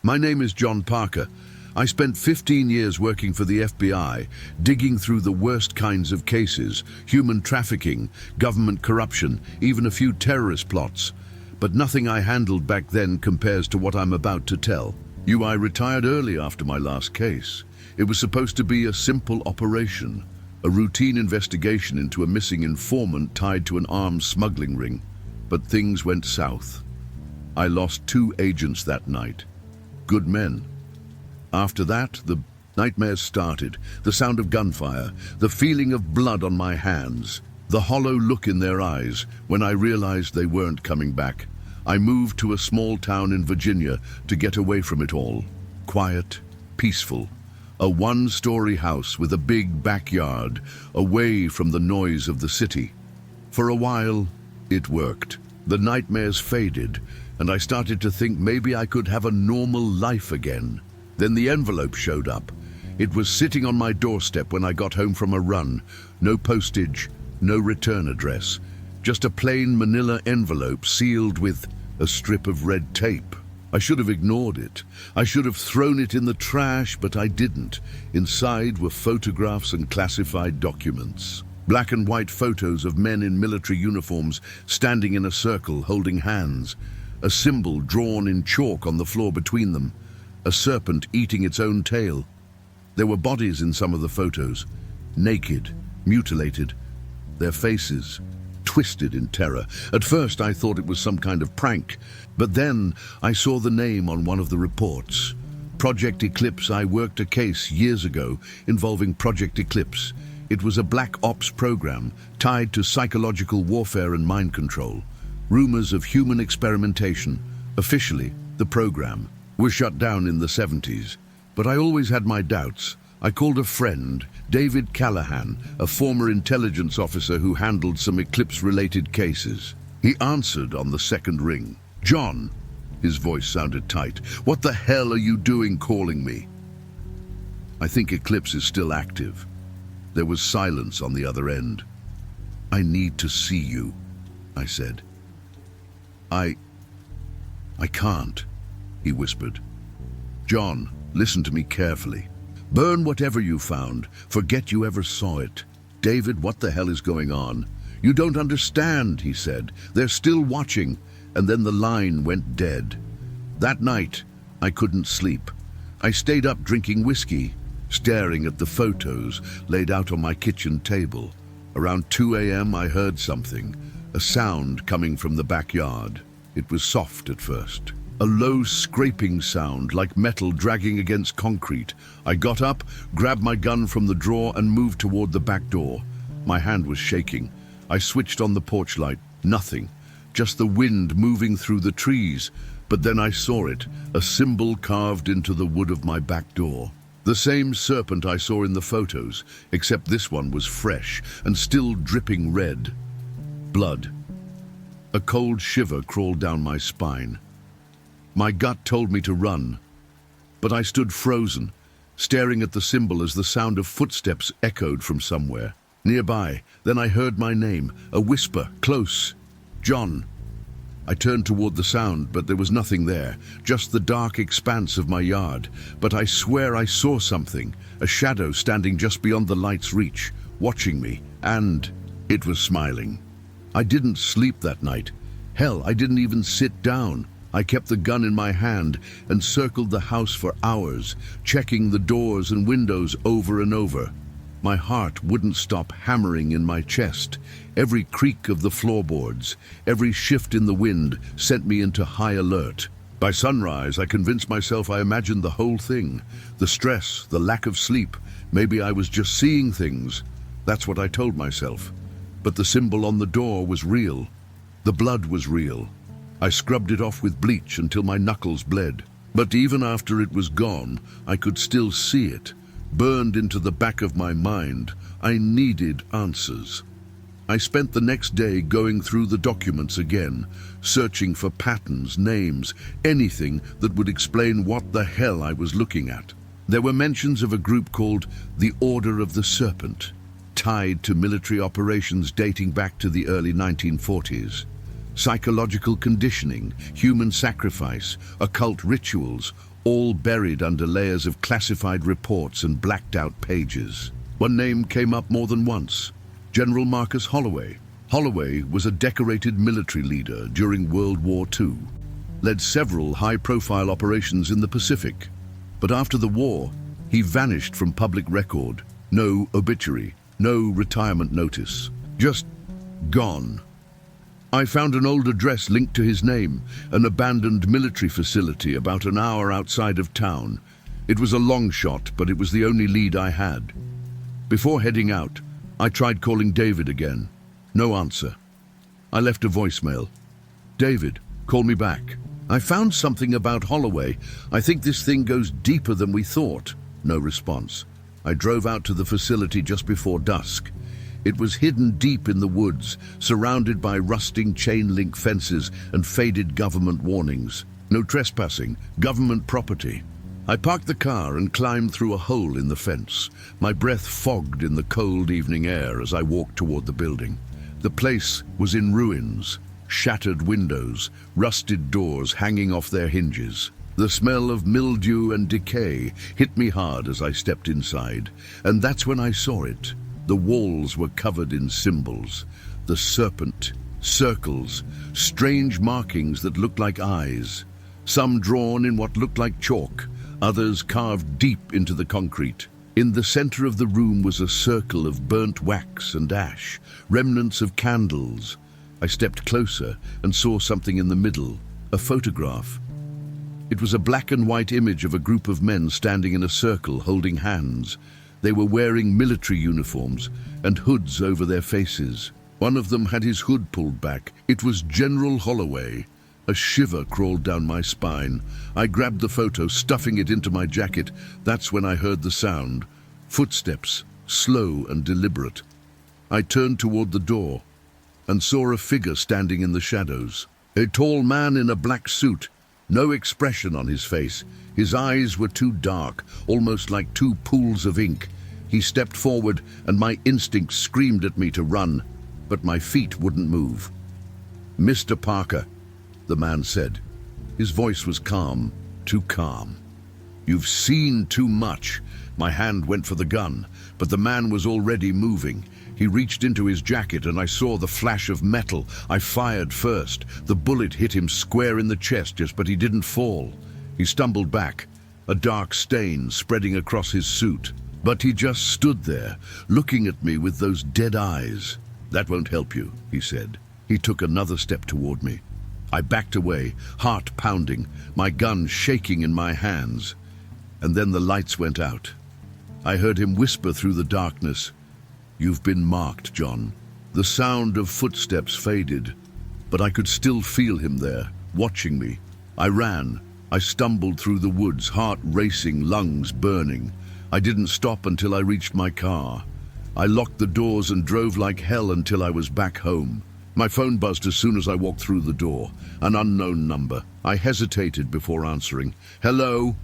My name is John Parker. I spent 15 years working for the FBI, digging through the worst kinds of cases, human trafficking, government corruption, even a few terrorist plots. But nothing I handled back then compares to what I'm about to tell. I retired early after my last case. It was supposed to be a simple operation, a routine investigation into a missing informant tied to an arms smuggling ring. But things went south. I lost 2 agents that night. Good men. After that, the nightmares started. The sound of gunfire, the feeling of blood on my hands, the hollow look in their eyes when I realized they weren't coming back. I moved to a small town in Virginia to get away from it all. Quiet, peaceful. A 1-story house with a big backyard, away from the noise of the city. For a while, it worked. The nightmares faded, and I started to think maybe I could have a normal life again. Then the envelope showed up. It was sitting on my doorstep when I got home from a run. No postage, no return address. Just a plain manila envelope sealed with a strip of red tape. I should have ignored it. I should have thrown it in the trash, but I didn't. Inside were photographs and classified documents. Black and white photos of men in military uniforms standing in a circle, holding hands. A symbol drawn in chalk on the floor between them. A serpent eating its own tail. There were bodies in some of the photos. Naked, mutilated. Their faces twisted in terror. At first I thought it was some kind of prank, but then I saw the name on one of the reports. Project Eclipse. I worked a case years ago involving Project Eclipse. It was a black ops program tied to psychological warfare and mind control. Rumors of human experimentation. Officially, the program was shut down in the 70s, but I always had my doubts. I called a friend, David Callahan, a former intelligence officer who handled some Eclipse-related cases. He answered on the second ring. "John," his voice sounded tight, "what the hell are you doing calling me?" "I think Eclipse is still active." There was silence on the other end. "I need to see you," I said. I can't," he whispered. "John, listen to me carefully. Burn whatever you found. Forget you ever saw it." "David, what the hell is going on?" "You don't understand," he said. "They're still watching." And then the line went dead. That night, I couldn't sleep. I stayed up drinking whiskey, staring at the photos laid out on my kitchen table. Around 2 a.m. I heard something, a sound coming from the backyard. It was soft at first. A low scraping sound, like metal dragging against concrete. I got up, grabbed my gun from the drawer and moved toward the back door. My hand was shaking. I switched on the porch light. Nothing. Just the wind moving through the trees. But then I saw it, a symbol carved into the wood of my back door. The same serpent I saw in the photos, except this one was fresh and still dripping red. Blood. A cold shiver crawled down my spine. My gut told me to run, but I stood frozen, staring at the symbol as the sound of footsteps echoed from somewhere. Nearby, then I heard my name, a whisper, close. "John." I turned toward the sound, but there was nothing there, just the dark expanse of my yard. But I swear I saw something, a shadow standing just beyond the light's reach, watching me, and it was smiling. I didn't sleep that night. Hell, I didn't even sit down. I kept the gun in my hand and circled the house for hours, checking the doors and windows over and over. My heart wouldn't stop hammering in my chest. Every creak of the floorboards, every shift in the wind sent me into high alert. By sunrise, I convinced myself I imagined the whole thing. The stress, the lack of sleep. Maybe I was just seeing things. That's what I told myself. But the symbol on the door was real. The blood was real. I scrubbed it off with bleach until my knuckles bled. But even after it was gone, I could still see it, burned into the back of my mind. I needed answers. I spent the next day going through the documents again, searching for patterns, names, anything that would explain what the hell I was looking at. There were mentions of a group called the Order of the Serpent, tied to military operations dating back to the early 1940s. Psychological conditioning, human sacrifice, occult rituals, all buried under layers of classified reports and blacked-out pages. One name came up more than once: General Marcus Holloway. Holloway was a decorated military leader during World War II, led several high-profile operations in the Pacific. But after the war, he vanished from public record. No obituary, no retirement notice, just gone. I found an old address linked to his name, an abandoned military facility about an hour outside of town. It was a long shot, but it was the only lead I had. Before heading out, I tried calling David again. No answer. I left a voicemail. "David, call me back. I found something about Holloway. I think this thing goes deeper than we thought." No response. I drove out to the facility just before dusk. It was hidden deep in the woods, surrounded by rusting chain-link fences and faded government warnings. No trespassing, government property. I parked the car and climbed through a hole in the fence. My breath fogged in the cold evening air as I walked toward the building. The place was in ruins, shattered windows, rusted doors hanging off their hinges. The smell of mildew and decay hit me hard as I stepped inside, and that's when I saw it. The walls were covered in symbols: the serpent, circles, strange markings that looked like eyes, some drawn in what looked like chalk, others carved deep into the concrete. In the center of the room was a circle of burnt wax and ash, remnants of candles. I stepped closer and saw something in the middle, a photograph. It was a black and white image of a group of men standing in a circle holding hands. They were wearing military uniforms and hoods over their faces. One of them had his hood pulled back. It was General Holloway. A shiver crawled down my spine. I grabbed the photo, stuffing it into my jacket. That's when I heard the sound. Footsteps, slow and deliberate. I turned toward the door and saw a figure standing in the shadows. A tall man in a black suit, no expression on his face. His eyes were too dark, almost like two pools of ink. He stepped forward, and my instinct screamed at me to run, but my feet wouldn't move. "Mr. Parker," the man said. His voice was calm, too calm. "You've seen too much." My hand went for the gun, but the man was already moving. He reached into his jacket and I saw the flash of metal. I fired first. The bullet hit him square in the chest, but he didn't fall. He stumbled back, a dark stain spreading across his suit. But he just stood there, looking at me with those dead eyes. "That won't help you," he said. He took another step toward me. I backed away, heart pounding, my gun shaking in my hands. And then the lights went out. I heard him whisper through the darkness, "You've been marked, John." The sound of footsteps faded, but I could still feel him there, watching me. I ran. I stumbled through the woods, heart racing, lungs burning. I didn't stop until I reached my car. I locked the doors and drove like hell until I was back home. My phone buzzed as soon as I walked through the door. An unknown number. I hesitated before answering. "Hello?"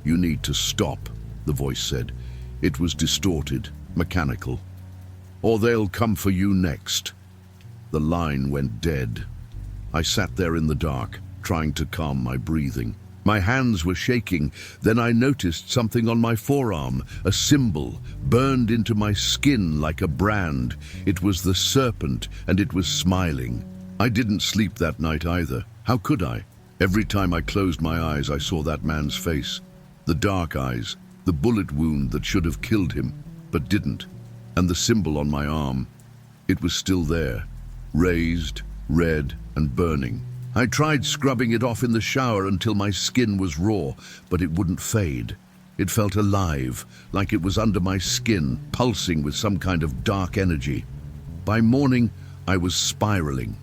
"You need to stop," the voice said. It was distorted, mechanical. "Or they'll come for you next." The line went dead. I sat there in the dark, trying to calm my breathing. My hands were shaking. Then I noticed something on my forearm, a symbol, burned into my skin like a brand. It was the serpent, and it was smiling. I didn't sleep that night either. How could I? Every time I closed my eyes, I saw that man's face. The dark eyes, the bullet wound that should have killed him, but didn't. And the symbol on my arm. It was still there, raised, red, and burning. I tried scrubbing it off in the shower until my skin was raw, but it wouldn't fade. It felt alive, like it was under my skin, pulsing with some kind of dark energy. By morning, I was spiraling.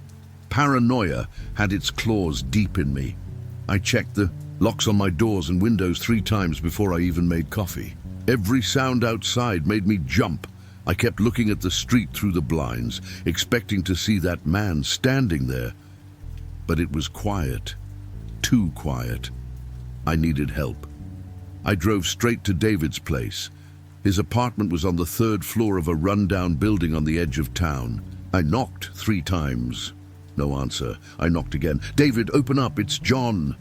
Paranoia had its claws deep in me. I checked the locks on my doors and windows 3 times before I even made coffee. Every sound outside made me jump. I kept looking at the street through the blinds, expecting to see that man standing there. But it was quiet, too quiet. I needed help. I drove straight to David's place. His apartment was on the 3rd floor of a rundown building on the edge of town. I knocked 3 times. No answer. I knocked again. "David, open up, it's John."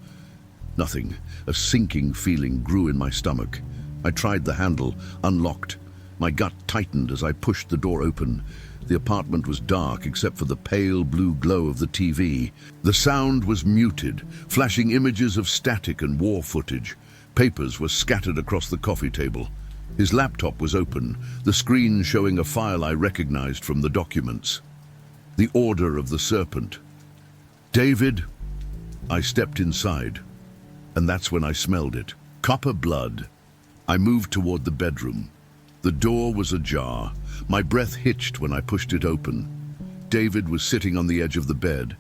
Nothing. A sinking feeling grew in my stomach. I tried the handle, unlocked. My gut tightened as I pushed the door open. The apartment was dark except for the pale blue glow of the TV. The sound was muted, flashing images of static and war footage. Papers were scattered across the coffee table. His laptop was open, the screen showing a file I recognized from the documents. The Order of the Serpent. David. I stepped inside, and that's when I smelled it. Copper blood. I moved toward the bedroom. The door was ajar. My breath hitched when I pushed it open. David was sitting on the edge of the bed.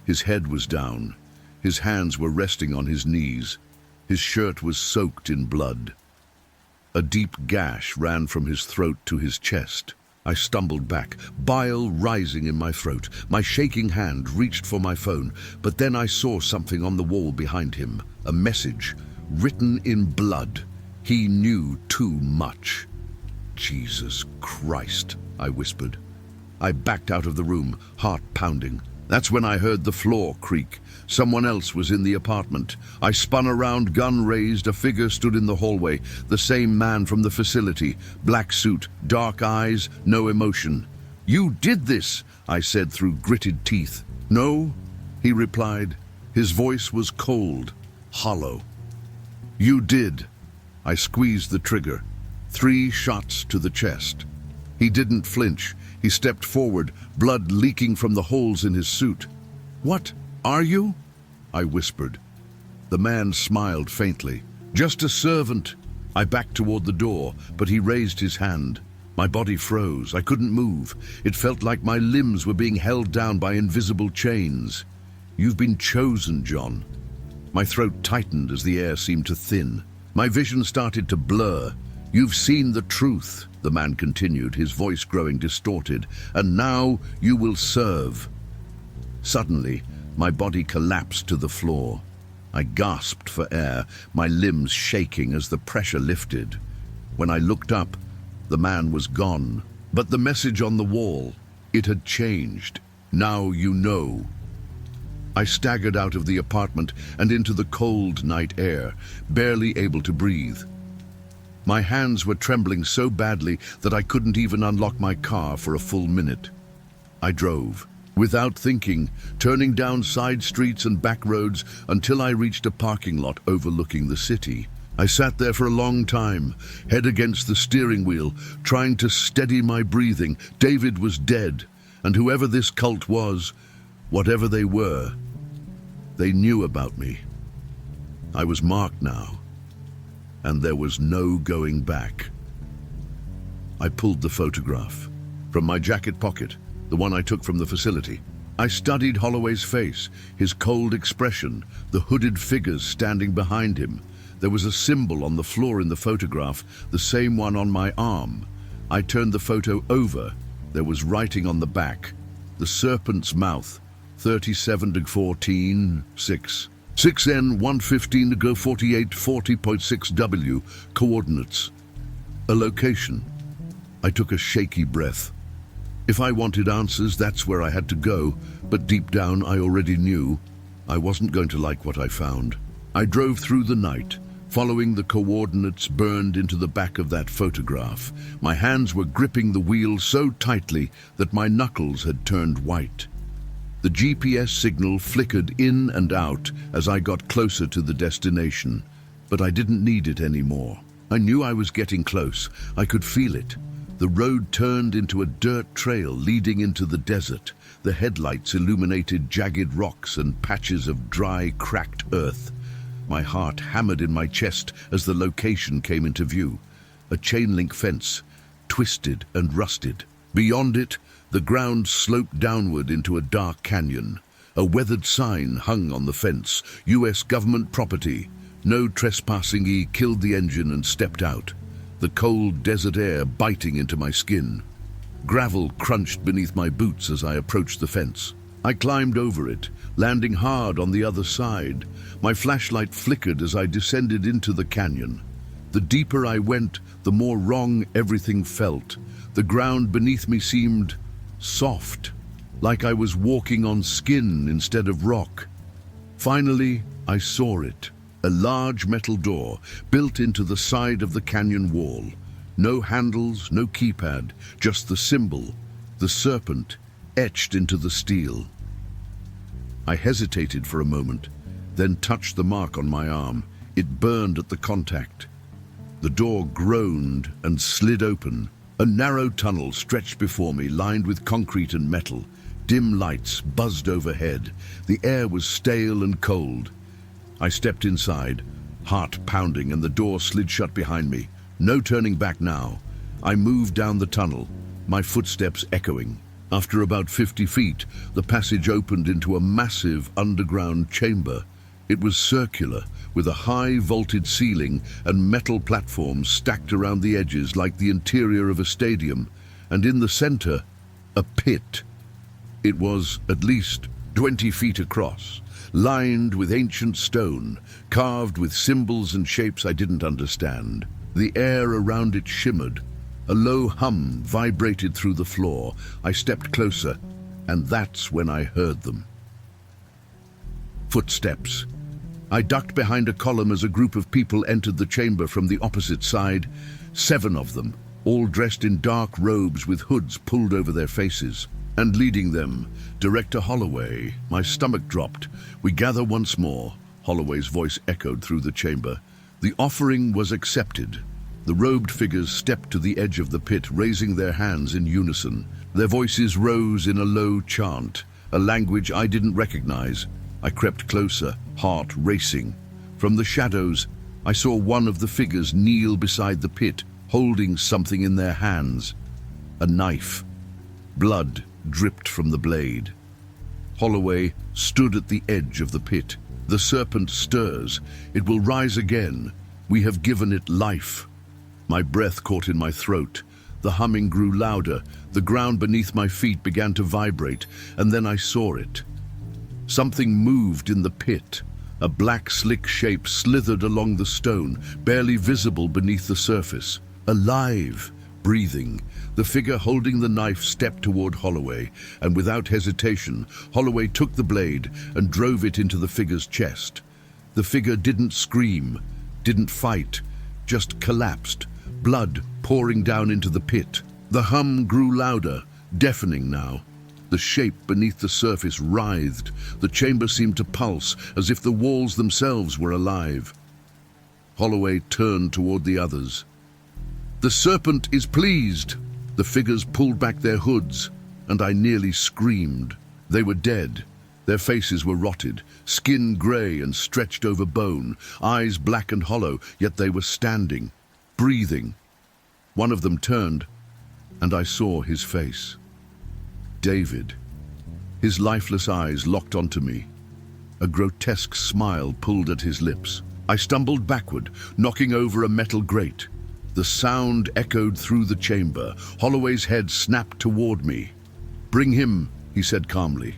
His head was down. His hands were resting on his knees. His shirt was soaked in blood. A deep gash ran from his throat to his chest. I stumbled back, bile rising in my throat. My shaking hand reached for my phone, but then I saw something on the wall behind him. A message, written in blood. He knew too much. Jesus Christ, I whispered. I backed out of the room, heart pounding. That's when I heard the floor creak. Someone else was in the apartment. I spun around, gun raised. A figure stood in the hallway. The same man from the facility. Black suit, dark eyes, no emotion. "You did this," I said through gritted teeth. "No," he replied. His voice was cold, hollow. "You did." I squeezed the trigger. 3 shots to the chest. He didn't flinch. He stepped forward, blood leaking from the holes in his suit. "What are you?" I whispered. The man smiled faintly. "Just a servant." I backed toward the door, but he raised his hand. My body froze. I couldn't move. It felt like my limbs were being held down by invisible chains. "You've been chosen, John." My throat tightened as the air seemed to thin. My vision started to blur. "You've seen the truth," the man continued, his voice growing distorted, "and now you will serve." Suddenly, my body collapsed to the floor. I gasped for air, my limbs shaking as the pressure lifted. When I looked up, the man was gone. But the message on the wall, it had changed. "Now you know." I staggered out of the apartment and into the cold night air, barely able to breathe. My hands were trembling so badly that I couldn't even unlock my car for a full minute. I drove, without thinking, turning down side streets and back roads until I reached a parking lot overlooking the city. I sat there for a long time, head against the steering wheel, trying to steady my breathing. David was dead, and whoever this cult was, whatever they were, they knew about me. I was marked now, and there was no going back. I pulled the photograph from my jacket pocket, the one I took from the facility. I studied Holloway's face, his cold expression, the hooded figures standing behind him. There was a symbol on the floor in the photograph, the same one on my arm. I turned the photo over. There was writing on the back. The serpent's mouth, 37-14, 6. 6N115-48 40.6W, coordinates. A location. I took a shaky breath. If I wanted answers, that's where I had to go, but deep down I already knew I wasn't going to like what I found. I drove through the night, following the coordinates burned into the back of that photograph. My hands were gripping the wheel so tightly that my knuckles had turned white. The GPS signal flickered in and out as I got closer to the destination, but I didn't need it anymore. I knew I was getting close. I could feel it. The road turned into a dirt trail leading into the desert. The headlights illuminated jagged rocks and patches of dry, cracked earth. My heart hammered in my chest as the location came into view. A chain-link fence, twisted and rusted. Beyond it, the ground sloped downward into a dark canyon. A weathered sign hung on the fence, U.S. government property. No trespassing. He killed the engine and stepped out, the cold desert air biting into my skin. Gravel crunched beneath my boots as I approached the fence. I climbed over it, landing hard on the other side. My flashlight flickered as I descended into the canyon. The deeper I went, the more wrong everything felt. The ground beneath me seemed soft, like I was walking on skin instead of rock. Finally, I saw it. A large metal door built into the side of the canyon wall. No handles, no keypad, just the symbol, the serpent, etched into the steel. I hesitated for a moment, then touched the mark on my arm. It burned at the contact. The door groaned and slid open. A narrow tunnel stretched before me, lined with concrete and metal. Dim lights buzzed overhead. The air was stale and cold. I stepped inside, heart pounding, and the door slid shut behind me. No turning back now. I moved down the tunnel, my footsteps echoing. After about 50 feet, the passage opened into a massive underground chamber. It was circular, with a high vaulted ceiling and metal platforms stacked around the edges like the interior of a stadium, and in the center, a pit. It was at least 20 feet across, lined with ancient stone, carved with symbols and shapes I didn't understand. The air around it shimmered. A low hum vibrated through the floor. I stepped closer, and that's when I heard them. Footsteps. I ducked behind a column as a group of people entered the chamber from the opposite side. 7 of them, all dressed in dark robes with hoods pulled over their faces. And leading them, Director Holloway. My stomach dropped. "We gather once more," Holloway's voice echoed through the chamber. The offering was accepted. The robed figures stepped to the edge of the pit, raising their hands in unison. Their voices rose in a low chant, a language I didn't recognize. I crept closer, heart racing. From the shadows, I saw one of the figures kneel beside the pit, holding something in their hands. A knife. Blood dripped from the blade. Holloway stood at the edge of the pit. "The serpent stirs. It will rise again. We have given it life." My breath caught in my throat. The humming grew louder. The ground beneath my feet began to vibrate, and then I saw it. Something moved in the pit. A black, slick shape slithered along the stone, barely visible beneath the surface. Alive, breathing. The figure holding the knife stepped toward Holloway, and without hesitation, Holloway took the blade and drove it into the figure's chest. The figure didn't scream, didn't fight, just collapsed, blood pouring down into the pit. The hum grew louder, deafening now. The shape beneath the surface writhed. The chamber seemed to pulse, as if the walls themselves were alive. Holloway turned toward the others. "The serpent is pleased." The figures pulled back their hoods, and I nearly screamed. They were dead. Their faces were rotted, skin gray and stretched over bone, eyes black and hollow, yet they were standing, breathing. One of them turned, and I saw his face. David. His lifeless eyes locked onto me. A grotesque smile pulled at his lips. I stumbled backward, knocking over a metal grate. The sound echoed through the chamber. Holloway's head snapped toward me. "Bring him," he said calmly.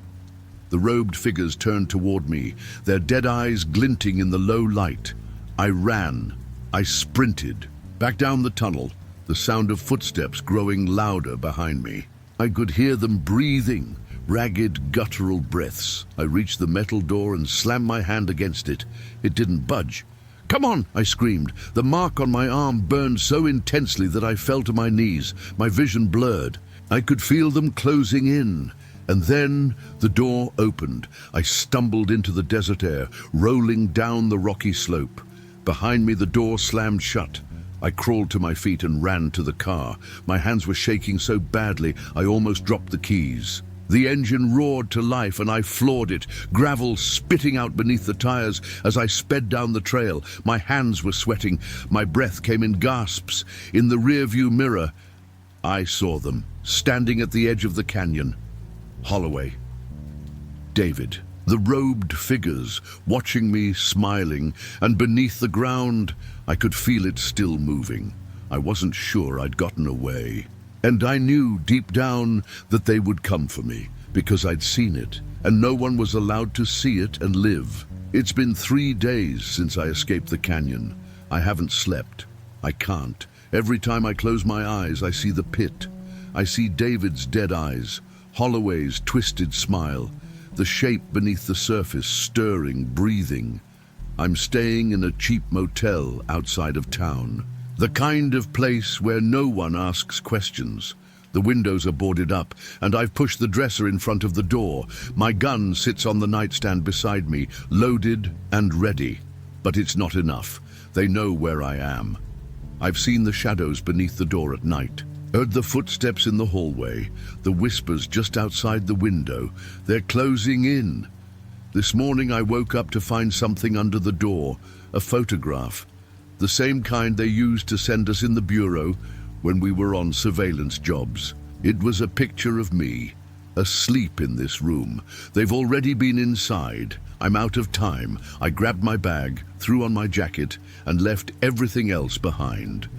The robed figures turned toward me, their dead eyes glinting in the low light. I ran. I sprinted. Back down the tunnel, the sound of footsteps growing louder behind me. I could hear them breathing, ragged, guttural breaths. I reached the metal door and slammed my hand against it. It didn't budge. "Come on!" I screamed. The mark on my arm burned so intensely that I fell to my knees, my vision blurred. I could feel them closing in. And then the door opened. I stumbled into the desert air, rolling down the rocky slope. Behind me, the door slammed shut. I crawled to my feet and ran to the car. My hands were shaking so badly, I almost dropped the keys. The engine roared to life and I floored it, gravel spitting out beneath the tires as I sped down the trail. My hands were sweating. My breath came in gasps. In the rearview mirror, I saw them, standing at the edge of the canyon. Holloway. David. The robed figures, watching me, smiling, and beneath the ground, I could feel it still moving. I wasn't sure I'd gotten away. And I knew deep down that they would come for me, because I'd seen it, and no one was allowed to see it and live. It's been 3 days since I escaped the canyon. I haven't slept. I can't. Every time I close my eyes, I see the pit. I see David's dead eyes, Holloway's twisted smile, the shape beneath the surface stirring, breathing. I'm staying in a cheap motel outside of town. The kind of place where no one asks questions. The windows are boarded up, and I've pushed the dresser in front of the door. My gun sits on the nightstand beside me, loaded and ready. But it's not enough. They know where I am. I've seen the shadows beneath the door at night. Heard the footsteps in the hallway, the whispers just outside the window. They're closing in. This morning I woke up to find something under the door, a photograph. The same kind they used to send us in the bureau when we were on surveillance jobs. It was a picture of me, asleep in this room. They've already been inside. I'm out of time. I grabbed my bag, threw on my jacket, and left everything else behind.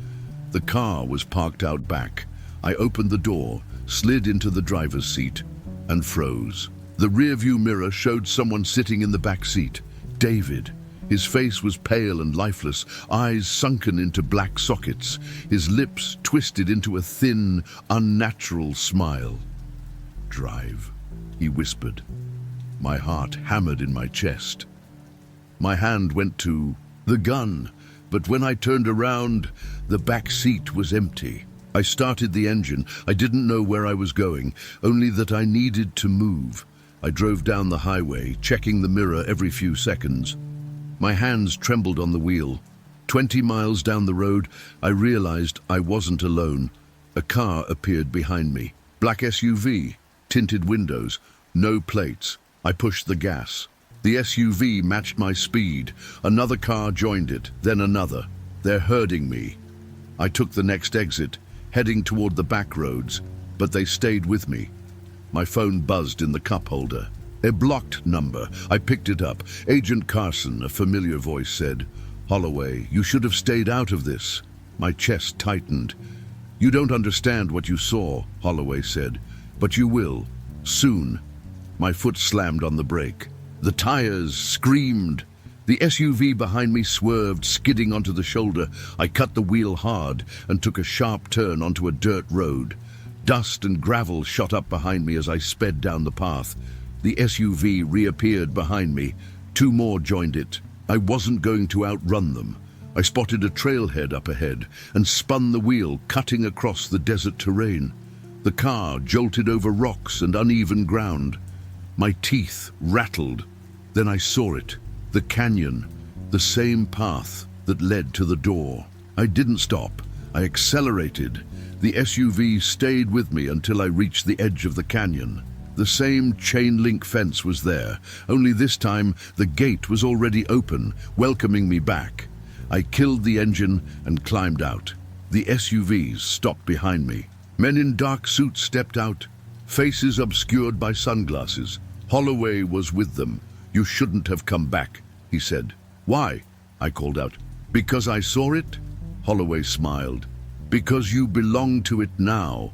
The car was parked out back. I opened the door, slid into the driver's seat, and froze. The rearview mirror showed someone sitting in the back seat. David. His face was pale and lifeless, eyes sunken into black sockets, his lips twisted into a thin, unnatural smile. "Drive," he whispered. My heart hammered in my chest. My hand went to the gun, but when I turned around, the back seat was empty. I started the engine. I didn't know where I was going, only that I needed to move. I drove down the highway, checking the mirror every few seconds. My hands trembled on the wheel. 20 miles down the road, I realized I wasn't alone. A car appeared behind me. Black SUV, tinted windows, no plates. I pushed the gas. The SUV matched my speed. Another car joined it, then another. They're herding me. I took the next exit, heading toward the back roads, but they stayed with me. My phone buzzed in the cup holder. A blocked number. I picked it up. "Agent Carson," a familiar voice said. "Holloway, you should have stayed out of this." My chest tightened. "You don't understand what you saw," Holloway said, "but you will, soon." My foot slammed on the brake. The tires screamed. The SUV behind me swerved, skidding onto the shoulder. I cut the wheel hard and took a sharp turn onto a dirt road. Dust and gravel shot up behind me as I sped down the path. The SUV reappeared behind me. 2 more joined it. I wasn't going to outrun them. I spotted a trailhead up ahead and spun the wheel, cutting across the desert terrain. The car jolted over rocks and uneven ground. My teeth rattled. Then I saw it. The canyon. The same path that led to the door. I didn't stop. I accelerated. The SUV stayed with me until I reached the edge of the canyon. The same chain-link fence was there, only this time the gate was already open, welcoming me back. I killed the engine and climbed out. The SUVs stopped behind me. Men in dark suits stepped out, faces obscured by sunglasses. Holloway was with them. "You shouldn't have come back," he said. "Why?" I called out. "Because I saw it?" Holloway smiled. "Because you belong to it now."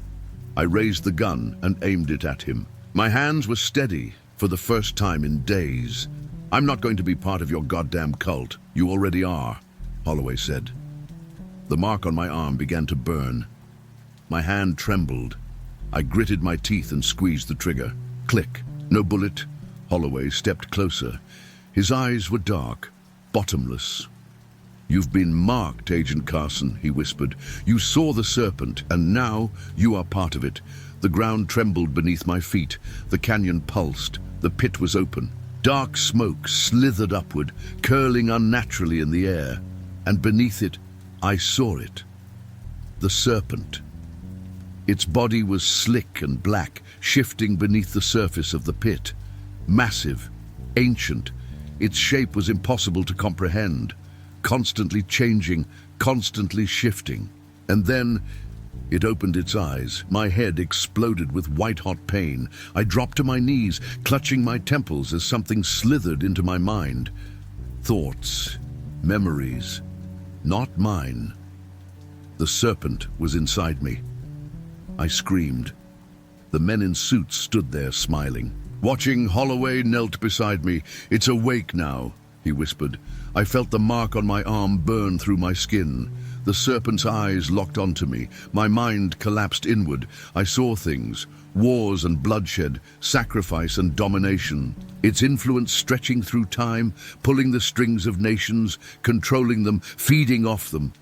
I raised the gun and aimed it at him. My hands were steady for the first time in days. "I'm not going to be part of your goddamn cult. You already are," Holloway said. The mark on my arm began to burn. My hand trembled. I gritted my teeth and squeezed the trigger. Click. No bullet. Holloway stepped closer. His eyes were dark, bottomless. "You've been marked, Agent Carson," he whispered. "You saw the serpent, and now you are part of it." The ground trembled beneath my feet. The canyon pulsed. The pit was open. Dark smoke slithered upward, curling unnaturally in the air. And beneath it, I saw it. The serpent. Its body was slick and black, shifting beneath the surface of the pit. Massive, ancient, its shape was impossible to comprehend. Constantly changing, constantly shifting. And then it opened its eyes. My head exploded with white-hot pain. I dropped to my knees, clutching my temples as something slithered into my mind. Thoughts, memories, not mine. The serpent was inside me. I screamed. The men in suits stood there smiling. Watching, Holloway knelt beside me. "It's awake now," he whispered. I felt the mark on my arm burn through my skin. The serpent's eyes locked onto me. My mind collapsed inward. I saw things, wars and bloodshed, sacrifice and domination. Its influence stretching through time, pulling the strings of nations, controlling them, feeding off them.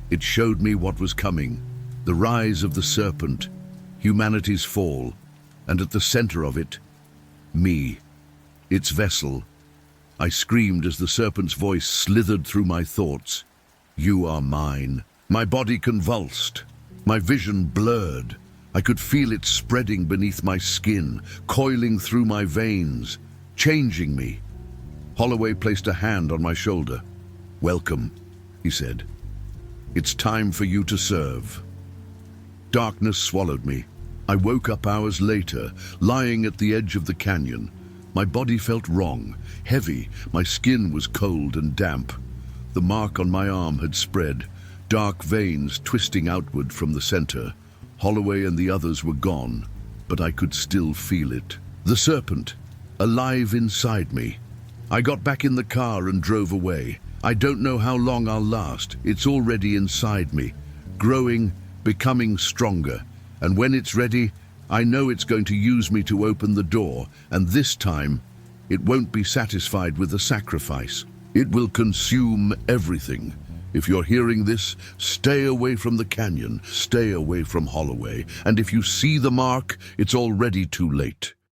It showed me what was coming. The rise of the serpent, humanity's fall, and at the center of it, me, its vessel. I screamed as the serpent's voice slithered through my thoughts. You are mine. My body convulsed. My vision blurred. I could feel it spreading beneath my skin, coiling through my veins, changing me. Holloway placed a hand on my shoulder. Welcome, he said. It's time for you to serve. Darkness swallowed me. I woke up hours later, lying at the edge of the canyon. My body felt wrong, heavy. My skin was cold and damp. The mark on my arm had spread, dark veins twisting outward from the center. Holloway and the others were gone, but I could still feel it. The serpent, alive inside me. I got back in the car and drove away. I don't know how long I'll last. It's already inside me, growing, becoming stronger. And when it's ready, I know it's going to use me to open the door, and this time, it won't be satisfied with the sacrifice. It will consume everything. If you're hearing this, stay away from the canyon, stay away from Holloway, and if you see the mark, it's already too late.